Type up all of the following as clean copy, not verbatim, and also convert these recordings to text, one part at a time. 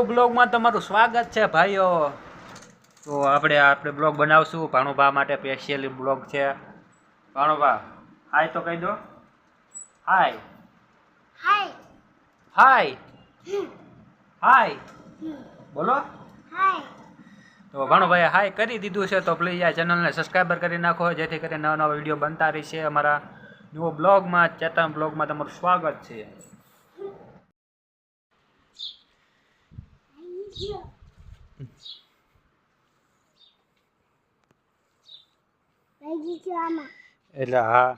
બ્લોગમાં તમારું સ્વાગત છે ભાઈઓ। તો આપણે બ્લોગ બનાવશું ભાણુભા માટે સ્પેશિયલી બ્લોગ છે। ભાણુભા હાય તો કહી દો। હાય હાય હાય હાય બોલો હાય। તો ભાણુભાઈએ હાય કરી દીધું છે તો પ્લીઝ આ ચેનલને સબસ્ક્રાઈબર કરી નાખો જેથી કરીને નવા નવા વિડીયો બનતા રહેશે। અમારા ન્યૂ બ્લોગમાં ચેતન બ્લોગમાં તમારું સ્વાગત છે। એટલે હા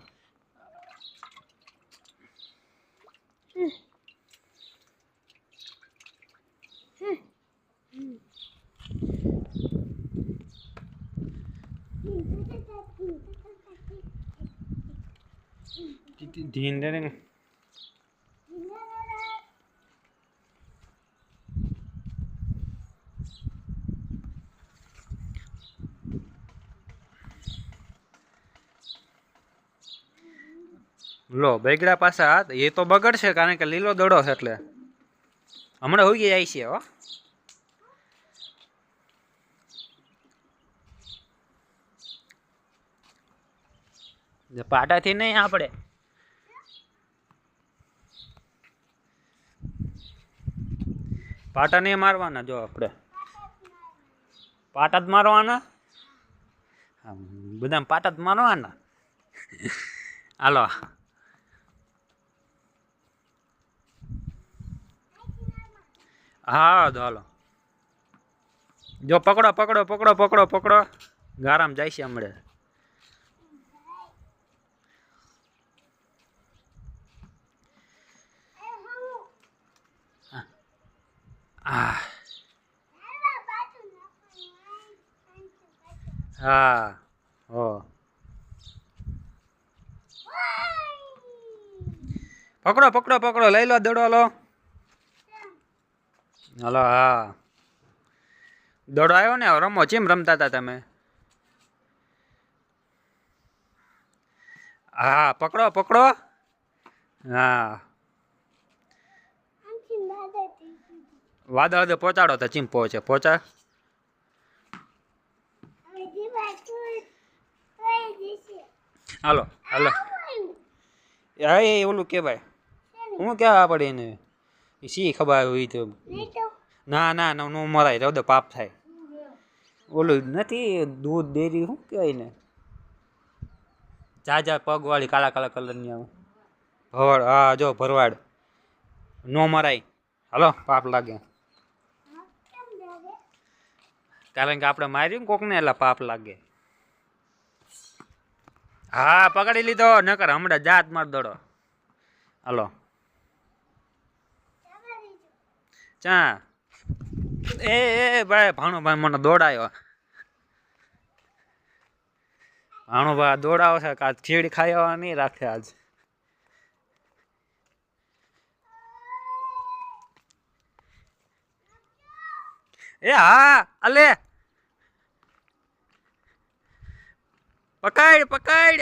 ધીરે લો બેગડા પાછા હાથ એ તો બગડશે કારણ કે લીલો દડો છે એટલે હમણાં હોઈ જાય છે હો। પાટાથી નહીં આપણે પાટા નહીં મારવાના જો આપણે પાટા જ મારવાના બધા પાટા જ મારવાના હાલો હા તો હાલો જો પકડો પકડો પકડો પકડો પકડો ગારામ જાય છે હમણાં હા હા હો પકડો પકડો પકડો લઈ લો દડો લો હલો હા દડો આવ્યો ને રમો ચેમ રમતા હતા તમે હા પકડો પકડો હા વાદળ તો પહોંચાડો તો ચીમ પહોંચે પહોંચા હાલો હાલો હા એ ઓલું કે ભાઈ હું ક્યાં પડે એને શી ખબર હોય તો ના ના નો મરાય રહો દો પાપ થાય ઓલું નથી દૂધ ડેરી શું કહેવાય ને જા પગવાળી કાળા કાળા કલરની આવે ભરવાડ હા જો ભરવાડ નો મરાય હાલો પાપ લાગે કારણ કે આપણે માર્યું કોકને એટલે પાપ લાગે હા પકડી લીધો નકર હમણાં જાત માર દડો હાલો ચા એ ભાઈ ભાણુભાઈ મને દોડાયો ભાણુભાઈ દોડાવો છે કાં ખીડ ખાવા નહીં રાખે આજ એ હા અલે પકડ પકડ